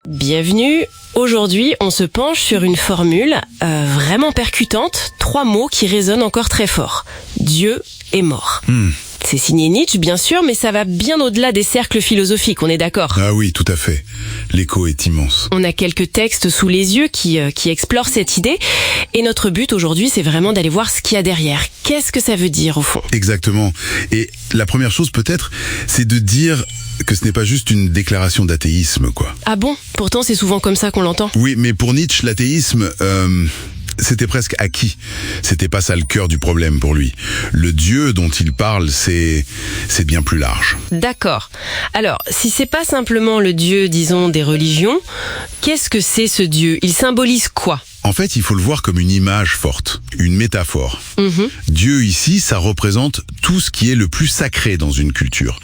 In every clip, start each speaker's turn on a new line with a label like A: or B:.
A: Bienvenue. Aujourd'hui, on se penche sur une formule vraiment percutante, 3 mots qui résonnent encore très fort. Dieu est mort. C'est signé Nietzsche, bien sûr, mais ça va bien au-delà des cercles philosophiques, on est d'accord?
B: Ah oui, tout à fait. L'écho est immense.
A: On a quelques textes sous les yeux qui explorent cette idée. Et notre but aujourd'hui, c'est vraiment d'aller voir ce qu'il y a derrière. Qu'est-ce que ça veut dire, au fond?
B: Exactement. Et la première chose, peut-être, c'est de dire que ce n'est pas juste une déclaration d'athéisme, quoi.
A: Ah bon? Pourtant, c'est souvent comme ça qu'on l'entend.
B: Oui, mais pour Nietzsche, l'athéisme... c'était presque acquis. C'était pas ça le cœur du problème pour lui. Le Dieu dont il parle, c'est bien plus large.
A: D'accord. Alors, si c'est pas simplement le Dieu, disons, des religions, qu'est-ce que c'est ce Dieu? Il symbolise quoi?
B: En fait, il faut le voir comme une image forte, une métaphore. Dieu ici, ça représente tout ce qui est le plus sacré dans une culture.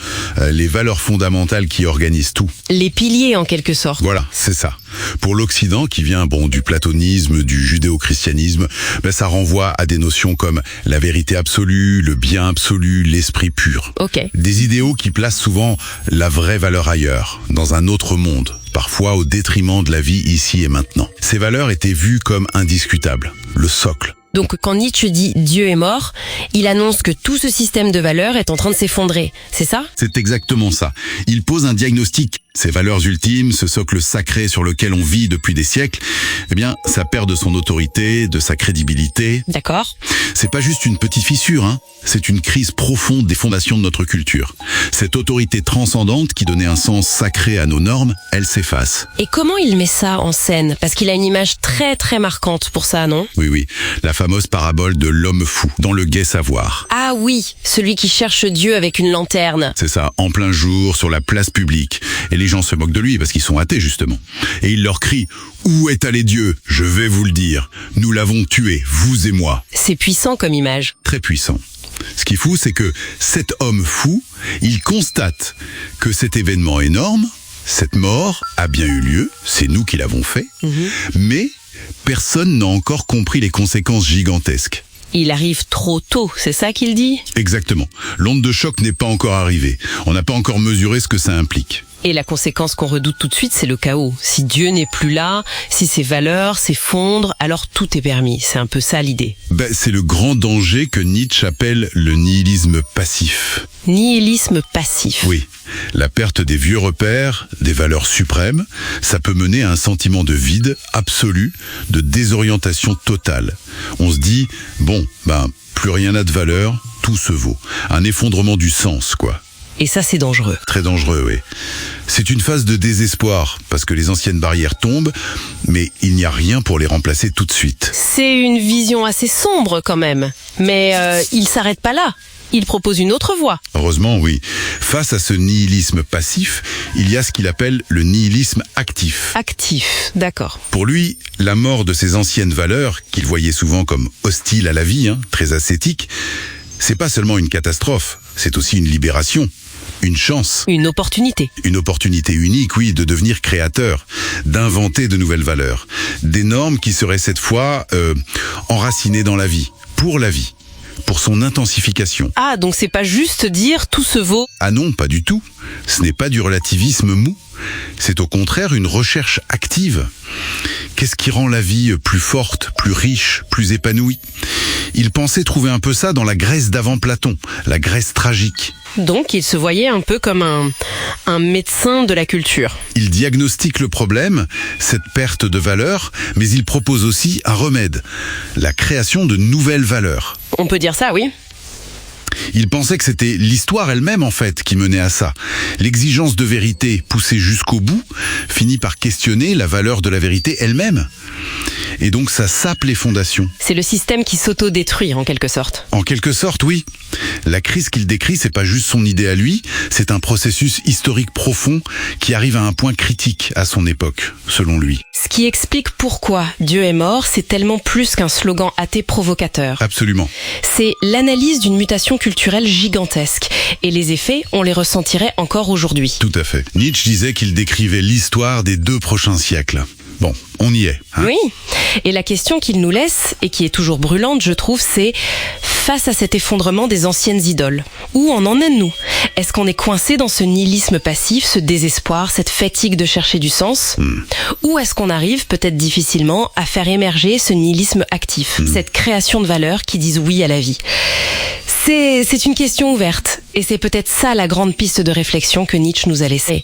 B: Les valeurs fondamentales qui organisent tout.
A: Les piliers, en quelque sorte.
B: Voilà, c'est ça. Pour l'Occident, qui vient du platonisme, du judéo-christianisme, ça renvoie à des notions comme la vérité absolue, le bien absolu, l'esprit pur.
A: Ok.
B: Des idéaux qui placent souvent la vraie valeur ailleurs, dans un autre monde, parfois au détriment de la vie ici et maintenant. Ces valeurs étaient vues comme indiscutables, le socle.
A: Donc quand Nietzsche dit « Dieu est mort », il annonce que tout ce système de valeurs est en train de s'effondrer, c'est ça?
B: C'est exactement ça. Il pose un diagnostic. Ces valeurs ultimes, ce socle sacré sur lequel on vit depuis des siècles, ça perd de son autorité, de sa crédibilité.
A: D'accord.
B: C'est pas juste une petite fissure, c'est une crise profonde des fondations de notre culture. Cette autorité transcendante qui donnait un sens sacré à nos normes, elle s'efface.
A: Et comment il met ça en scène? Parce qu'il a une image très très marquante pour ça, non?
B: Oui, la fameuse parabole de l'homme fou, dans le gai savoir.
A: Ah oui, celui qui cherche Dieu avec une lanterne.
B: C'est ça, en plein jour, sur la place publique. Et les gens se moquent de lui parce qu'ils sont athées, justement. Et il leur crie « Où est allé Dieu? Je vais vous le dire. Nous l'avons tué, vous et moi. »
A: C'est puissant comme image.
B: Très puissant. Ce qui est fou, c'est que cet homme fou, il constate que cet événement énorme, cette mort, a bien eu lieu, c'est nous qui l'avons fait, mais personne n'a encore compris les conséquences gigantesques.
A: Il arrive trop tôt, c'est ça qu'il dit?
B: Exactement. L'onde de choc n'est pas encore arrivée. On n'a pas encore mesuré ce que ça implique.
A: Et la conséquence qu'on redoute tout de suite, c'est le chaos. Si Dieu n'est plus là, si ses valeurs s'effondrent, alors tout est permis. C'est un peu ça l'idée.
B: C'est le grand danger que Nietzsche appelle le nihilisme passif.
A: Nihilisme passif.
B: Oui. La perte des vieux repères, des valeurs suprêmes, ça peut mener à un sentiment de vide absolu, de désorientation totale. On se dit, plus rien n'a de valeur, tout se vaut. Un effondrement du sens, quoi.
A: Et ça, c'est dangereux.
B: Très dangereux, oui. C'est une phase de désespoir, parce que les anciennes barrières tombent, mais il n'y a rien pour les remplacer tout de suite.
A: C'est une vision assez sombre, quand même. Mais il s'arrête pas là. Il propose une autre voie.
B: Heureusement, oui. Face à ce nihilisme passif, il y a ce qu'il appelle le nihilisme actif.
A: Actif, d'accord.
B: Pour lui, la mort de ces anciennes valeurs, qu'il voyait souvent comme hostiles à la vie, très ascétiques, c'est pas seulement une catastrophe, c'est aussi une libération. Une chance.
A: Une opportunité.
B: Une opportunité unique, oui, de devenir créateur, d'inventer de nouvelles valeurs. Des normes qui seraient cette fois enracinées dans la vie, pour son intensification.
A: Ah, donc c'est pas juste dire tout se vaut.
B: Ah non, pas du tout. Ce n'est pas du relativisme mou. C'est au contraire une recherche active. Qu'est-ce qui rend la vie plus forte, plus riche, plus épanouie? Il pensait trouver un peu ça dans la Grèce d'avant Platon, la Grèce tragique.
A: Donc il se voyait un peu comme un médecin de la culture.
B: Il diagnostique le problème, cette perte de valeur, mais il propose aussi un remède, la création de nouvelles valeurs.
A: On peut dire ça, oui.
B: Il pensait que c'était l'histoire elle-même, en fait, qui menait à ça. L'exigence de vérité poussée jusqu'au bout finit par questionner la valeur de la vérité elle-même. Et donc ça sape les fondations.
A: C'est le système qui s'auto-détruit, en quelque sorte.
B: En quelque sorte, oui. La crise qu'il décrit, c'est pas juste son idée à lui, c'est un processus historique profond qui arrive à un point critique à son époque, selon lui.
A: Ce qui explique pourquoi Dieu est mort, c'est tellement plus qu'un slogan athée provocateur.
B: Absolument.
A: C'est l'analyse d'une mutation culturelle gigantesque. Et les effets, on les ressentirait encore aujourd'hui.
B: Tout à fait. Nietzsche disait qu'il décrivait l'histoire des 2 prochains siècles. Bon, on y est. Hein ?
A: Oui. Et la question qu'il nous laisse, et qui est toujours brûlante, je trouve, c'est face à cet effondrement des anciennes idoles, où en est-nous ? Est-ce qu'on est coincé dans ce nihilisme passif, ce désespoir, cette fatigue de chercher du sens ? Ou est-ce qu'on arrive, peut-être difficilement, à faire émerger ce nihilisme actif, cette création de valeurs qui disent oui à la vie ? C'est une question ouverte, et c'est peut-être ça la grande piste de réflexion que Nietzsche nous a laissée.